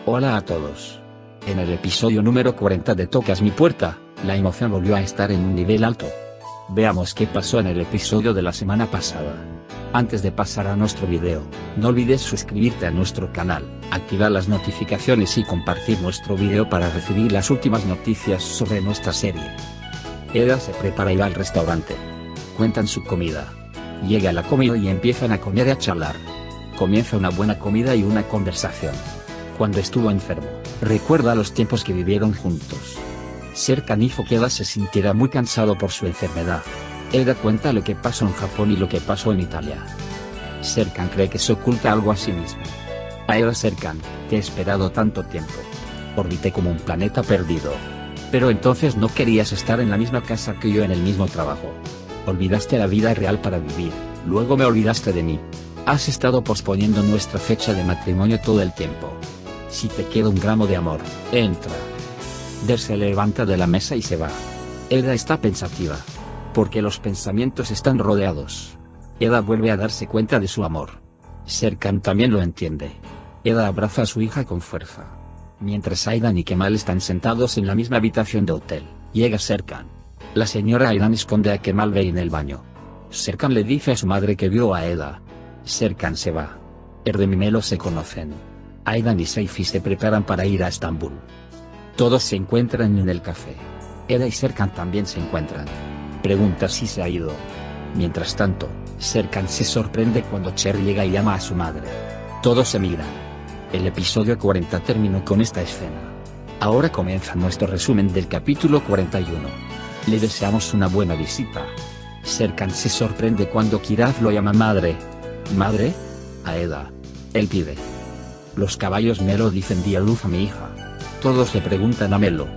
Hola a todos. En el episodio número 40 de Tocas mi puerta, la emoción volvió a estar en un nivel alto. Veamos qué pasó en el episodio de la semana pasada. Antes de pasar a nuestro video, no olvides suscribirte a nuestro canal, activar las notificaciones y compartir nuestro video para recibir las últimas noticias sobre nuestra serie. Eda se prepara y va al restaurante. Cuentan su comida. Llega la comida y empiezan a comer y a charlar. Comienza una buena comida y una conversación. Cuando estuvo enfermo, recuerda los tiempos que vivieron juntos. Serkan hizo que Eda se sintiera muy cansado por su enfermedad. Eda cuenta lo que pasó en Japón y lo que pasó en Italia. Serkan cree que se oculta algo a sí mismo. A Eda: Serkan, te he esperado tanto tiempo. Orbité como un planeta perdido. Pero entonces no querías estar en la misma casa que yo, en el mismo trabajo. Olvidaste la vida real para vivir, luego me olvidaste de mí. Has estado posponiendo nuestra fecha de matrimonio todo el tiempo. Si te queda un gramo de amor, entra. Der se levanta de la mesa y se va. Eda está pensativa, porque los pensamientos están rodeados. Eda vuelve a darse cuenta de su amor. Serkan también lo entiende. Eda abraza a su hija con fuerza. Mientras Aidan y Kemal están sentados en la misma habitación de hotel, llega Serkan. La señora Aidan esconde a Kemal Bey en el baño. Serkan le dice a su madre que vio a Eda. Serkan se va. Erdem y Melo se conocen. Aidan y Seifi se preparan para ir a Estambul. Todos se encuentran en el café. Eda y Serkan también se encuentran. Pregunta si se ha ido. Mientras tanto, Serkan se sorprende cuando Cherry llega y llama a su madre. Todos se miran. El episodio 40 terminó con esta escena. Ahora comienza nuestro resumen del capítulo 41. Le deseamos una buena visita. Serkan se sorprende cuando Kiraf lo llama madre. ¿Madre? A Eda. Él pide. Los caballos Melo dicen: di a luz a mi hija. Todos le preguntan a Melo.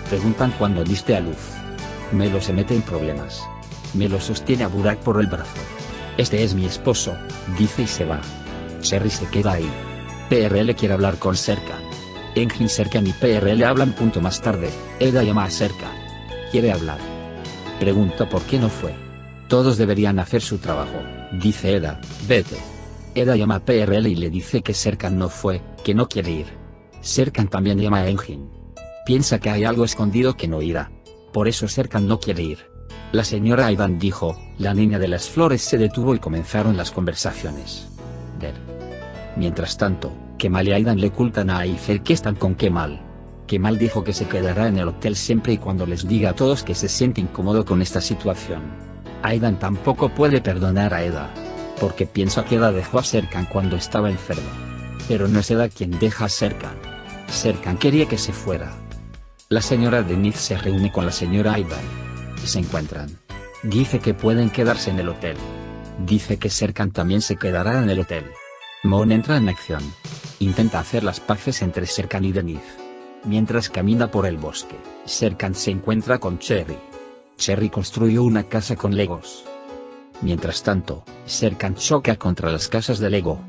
Preguntan cuándo diste a luz. Melo se mete en problemas. Melo sostiene a Burak por el brazo. Este es mi esposo, dice y se va. Cherry se queda ahí. PRL quiere hablar con Serkan. Engin, Serkan y PRL hablan. Más tarde, Eda llama a Serkan. Quiere hablar. Pregunta por qué no fue. Todos deberían hacer su trabajo, dice Eda. Vete. Eda llama a PRL y le dice que Serkan no fue, que no quiere ir. Serkan también llama a Engin. Piensa que hay algo escondido que no irá. Por eso Serkan no quiere ir. La señora Aidan dijo: la niña de las flores se detuvo y comenzaron las conversaciones. Mientras tanto, Kemal y Aidan le ocultan a Aifer que están con Kemal. Kemal dijo que se quedará en el hotel siempre y cuando les diga a todos que se siente incómodo con esta situación. Aidan tampoco puede perdonar a Eda, porque piensa que Eda dejó a Serkan cuando estaba enfermo. Pero no es Eda quien deja a Serkan. Serkan quería que se fuera. La señora Denise se reúne con la señora Aidan. Se encuentran. Dice que pueden quedarse en el hotel. Dice que Serkan también se quedará en el hotel. Mon entra en acción. Intenta hacer las paces entre Serkan y Denise. Mientras camina por el bosque, Serkan se encuentra con Cherry. Cherry construyó una casa con Legos. Mientras tanto, Serkan choca contra las casas de Lego.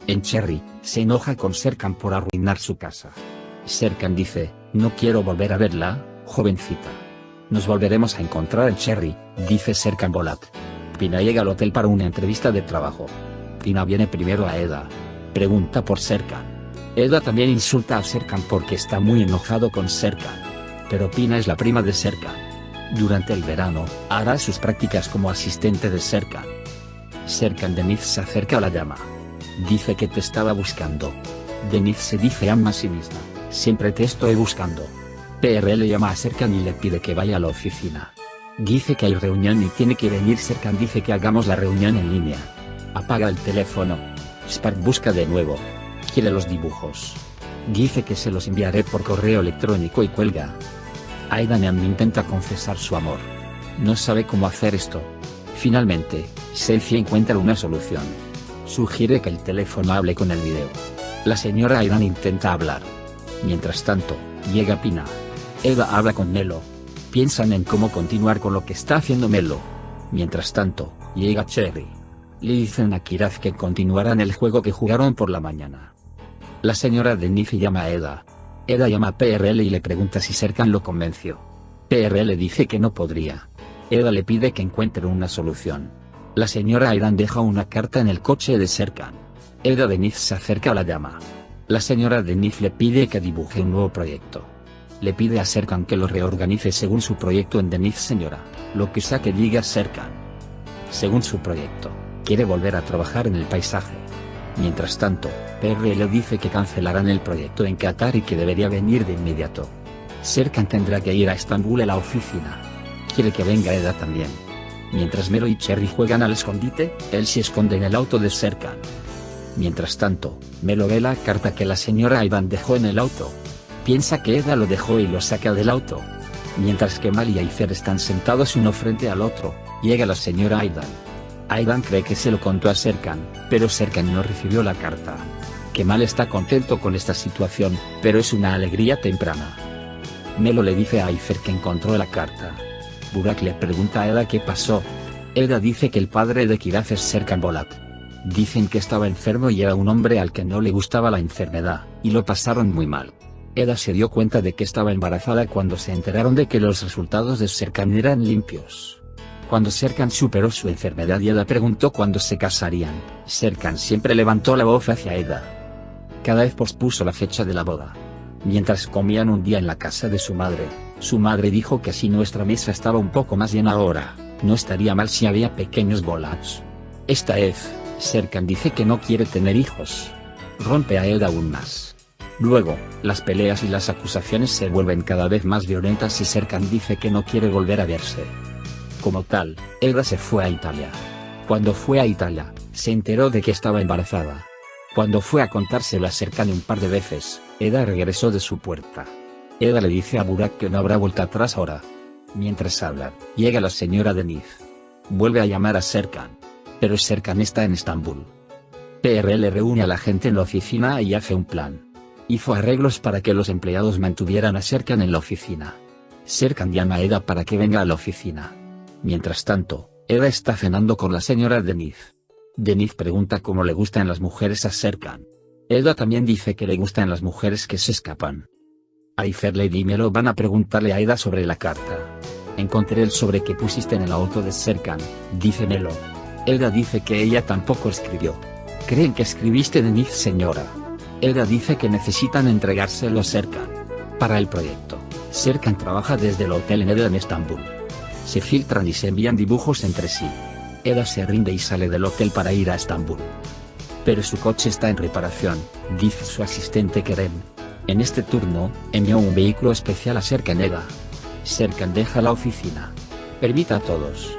En Cherry, se enoja con Serkan por arruinar su casa. Serkan dice: no quiero volver a verla, jovencita. Nos volveremos a encontrar en Cherry, dice Serkan Bolat. Pina llega al hotel para una entrevista de trabajo. Pina viene primero a Eda. Pregunta por Serkan. Eda también insulta a Serkan porque está muy enojado con Serkan. Pero Pina es la prima de Serkan. Durante el verano, hará sus prácticas como asistente de Serkan. Serkan Denise se acerca a la llama. Dice que te estaba buscando. Denise se dice ama a sí misma: siempre te estoy buscando. PRL llama a Serkan y le pide que vaya a la oficina. Dice que hay reunión y tiene que venir. Serkan dice que hagamos la reunión en línea. Apaga el teléfono. Spark busca de nuevo. Quiere los dibujos. Dice que se los enviaré por correo electrónico y cuelga. Aidan intenta confesar su amor. No sabe cómo hacer esto. Finalmente, Seifi encuentra una solución. Sugiere que el teléfono hable con el video. La señora Aidan intenta hablar. Mientras tanto, llega Pina. Eda habla con Melo. Piensan en cómo continuar con lo que está haciendo Melo. Mientras tanto, llega Cherry. Le dicen a Kiraf que continuarán el juego que jugaron por la mañana. La señora Denise llama a Eda. Eda llama a PRL y le pregunta si Serkan lo convenció. PRL dice que no podría. Eda le pide que encuentre una solución. La señora Aidan deja una carta en el coche de Serkan. Eda Denise se acerca a la llama. La señora Denise le pide que dibuje un nuevo proyecto. Le pide a Serkan que lo reorganice según su proyecto en Denise señora, lo que sea que diga Serkan. Según su proyecto, quiere volver a trabajar en el paisaje. Mientras tanto, PR le dice que cancelarán el proyecto en Qatar y que debería venir de inmediato. Serkan tendrá que ir a Estambul a la oficina. Quiere que venga Eda también. Mientras Melo y Cherry juegan al escondite, él se esconde en el auto de Serkan. Mientras tanto, Melo ve la carta que la señora Aidan dejó en el auto. Piensa que Eda lo dejó y lo saca del auto. Mientras que Mal y Aifer están sentados uno frente al otro, llega la señora Aidan. Aidan cree que se lo contó a Serkan, pero Serkan no recibió la carta. Kemal está contento con esta situación, pero es una alegría temprana. Melo le dice a Aifer que encontró la carta. Burak le pregunta a Eda qué pasó. Eda dice que el padre de Kiraz es Serkan Bolat. Dicen que estaba enfermo y era un hombre al que no le gustaba la enfermedad, y lo pasaron muy mal. Eda se dio cuenta de que estaba embarazada cuando se enteraron de que los resultados de Serkan eran limpios. Cuando Serkan superó su enfermedad y Eda preguntó cuándo se casarían, Serkan siempre levantó la voz hacia Eda. Cada vez pospuso la fecha de la boda. Mientras comían un día en la casa de su madre dijo que si nuestra mesa estaba un poco más llena ahora, no estaría mal si había pequeños Bolats. Esta vez, Serkan dice que no quiere tener hijos. Rompe a Eda aún más. Luego, las peleas y las acusaciones se vuelven cada vez más violentas y Serkan dice que no quiere volver a verse. Como tal, Eda se fue a Italia. Cuando fue a Italia, se enteró de que estaba embarazada. Cuando fue a contárselo a Serkan un par de veces, Eda regresó de su puerta. Eda le dice a Burak que no habrá vuelta atrás ahora. Mientras hablan, llega la señora Denise. Vuelve a llamar a Serkan. Pero Serkan está en Estambul. PRL reúne a la gente en la oficina y hace un plan. Hizo arreglos para que los empleados mantuvieran a Serkan en la oficina. Serkan llama a Eda para que venga a la oficina. Mientras tanto, Eda está cenando con la señora Denise. Denise pregunta cómo le gustan las mujeres a Serkan. Eda también dice que le gustan las mujeres que se escapan. Aifer, Lady y Melo van a preguntarle a Eda sobre la carta. Encontré el sobre que pusiste en el auto de Serkan, dice Melo. Eda dice que ella tampoco escribió. ¿Creen que escribiste Denise señora? Eda dice que necesitan entregárselo a Serkan. Para el proyecto, Serkan trabaja desde el hotel en Eda en Estambul. Se filtran y se envían dibujos entre sí. Eda se rinde y sale del hotel para ir a Estambul. Pero su coche está en reparación, dice su asistente Kerem. En este turno, envió un vehículo especial a Serkan. Eda. Serkan deja la oficina. Permita a todos.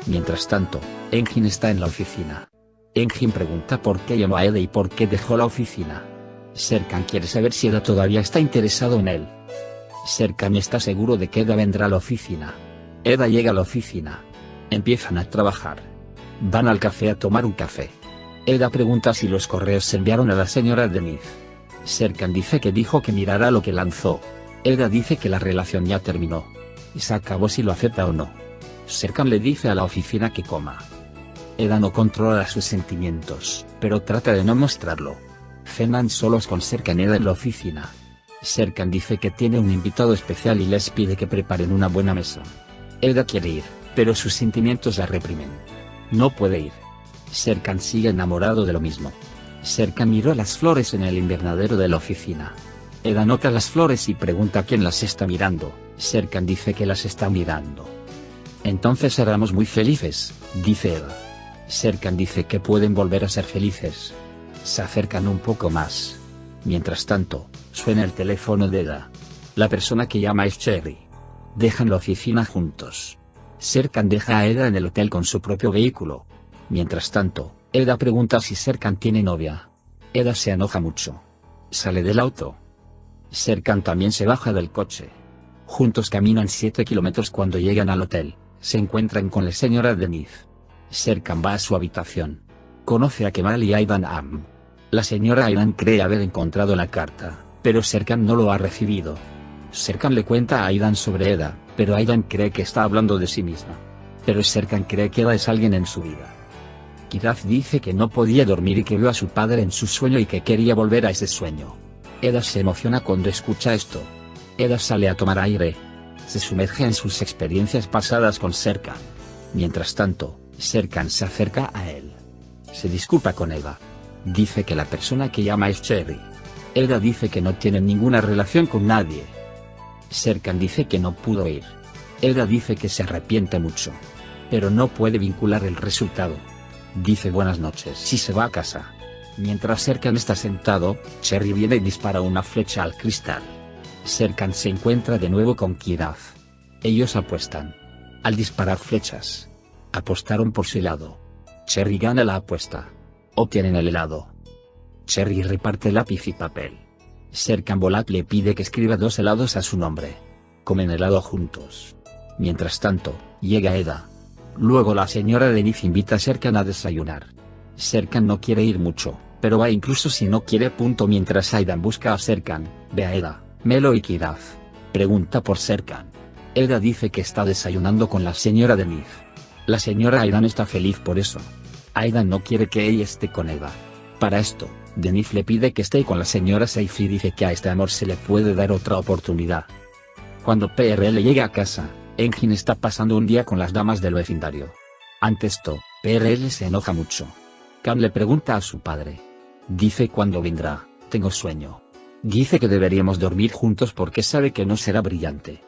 Mientras tanto, Engin está en la oficina. Engin pregunta por qué llamó a Eda y por qué dejó la oficina. Serkan quiere saber si Eda todavía está interesado en él. Serkan está seguro de que Eda vendrá a la oficina. Eda llega a la oficina. Empiezan a trabajar. Van al café a tomar un café. Eda pregunta si los correos se enviaron a la señora Denise. Serkan dice que dijo que mirará lo que lanzó. Eda dice que la relación ya terminó. Y se acabó si lo acepta o no. Serkan le dice a la oficina que coma. Eda no controla sus sentimientos, pero trata de no mostrarlo. Cenan solos con Serkan y Eda en la oficina. Serkan dice que tiene un invitado especial y les pide que preparen una buena mesa. Eda quiere ir, pero sus sentimientos la reprimen. No puede ir. Serkan sigue enamorado de lo mismo. Serkan miró las flores en el invernadero de la oficina. Eda nota las flores y pregunta quién las está mirando. Serkan dice que las está mirando. Entonces seremos muy felices, dice Eda. Serkan dice que pueden volver a ser felices. Se acercan un poco más. Mientras tanto, suena el teléfono de Eda. La persona que llama es Cherry. Dejan la oficina juntos. Serkan deja a Eda en el hotel con su propio vehículo. Mientras tanto, Eda pregunta si Serkan tiene novia. Eda se enoja mucho. Sale del auto. Serkan también se baja del coche. Juntos caminan 7 kilómetros. Cuando llegan al hotel, se encuentran con la señora Denise. Serkan va a su habitación. Conoce a Kemal y Aidan Am. La señora Aidan cree haber encontrado la carta, pero Serkan no lo ha recibido. Serkan le cuenta a Aidan sobre Eda, pero Aidan cree que está hablando de sí misma. Pero Serkan cree que Eda es alguien en su vida. Kiraz dice que no podía dormir y que vio a su padre en su sueño y que quería volver a ese sueño. Eda se emociona cuando escucha esto. Eda sale a tomar aire. Se sumerge en sus experiencias pasadas con Serkan. Mientras tanto, Serkan se acerca a él. Se disculpa con Eda. Dice que la persona que llama es Cherry. Eda dice que no tiene ninguna relación con nadie. Serkan dice que no pudo ir. Eda dice que se arrepiente mucho, pero no puede vincular el resultado. Dice buenas noches y se va a casa. Mientras Serkan está sentado, Cherry viene y dispara una flecha al cristal. Serkan se encuentra de nuevo con Kiraf. Ellos apuestan. Al disparar flechas, apostaron por su helado. Cherry gana la apuesta. Obtienen el helado. Cherry reparte lápiz y papel. Serkan Bolat le pide que escriba 2 helados a su nombre. Comen helado juntos. Mientras tanto, llega Eda. Luego la señora Denif invita a Serkan a desayunar. Serkan no quiere ir mucho, pero va incluso si no quiere. Mientras Aidan busca a Serkan, ve a Eda, Melo y Kiraf. Pregunta por Serkan. Eda dice que está desayunando con la señora Denif. La señora Aidan está feliz por eso. Aidan no quiere que ella esté con Eda. Para esto, Denif le pide que esté con la señora Seif y dice que a este amor se le puede dar otra oportunidad. Cuando PRL llega a casa, Engin está pasando un día con las damas del vecindario. Ante esto, PRL se enoja mucho. Cam le pregunta a su padre. Dice cuándo vendrá, tengo sueño. Dice que deberíamos dormir juntos porque sabe que no será brillante.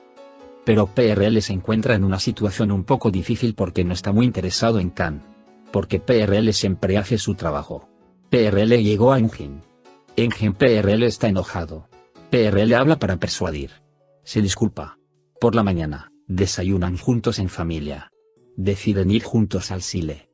Pero PRL se encuentra en una situación un poco difícil porque no está muy interesado en Cam. Porque PRL siempre hace su trabajo. PRL llegó a Engin. PRL está enojado. PRL habla para persuadir. Se disculpa. Por la mañana, desayunan juntos en familia. Deciden ir juntos al Sile.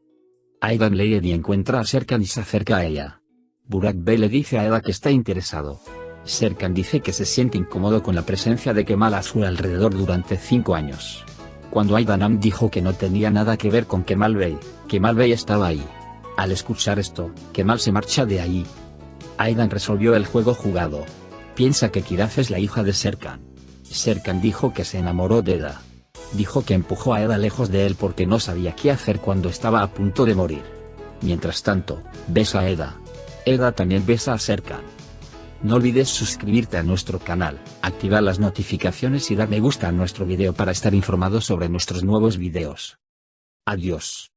Aidan lee y encuentra a Serkan y se acerca a ella. Burak Bey le dice a Eda que está interesado. Serkan dice que se siente incómodo con la presencia de Kemal a su alrededor durante 5 años. Cuando Aidan dijo que no tenía nada que ver con Kemal Bey estaba ahí. Al escuchar esto, Kemal se marcha de ahí. Aidan resolvió el juego jugado. Piensa que Kiraf es la hija de Serkan. Serkan dijo que se enamoró de Eda. Dijo que empujó a Eda lejos de él porque no sabía qué hacer cuando estaba a punto de morir. Mientras tanto, besa a Eda. Eda también besa a Serkan. No olvides suscribirte a nuestro canal, activar las notificaciones y dar me gusta a nuestro video para estar informado sobre nuestros nuevos videos. Adiós.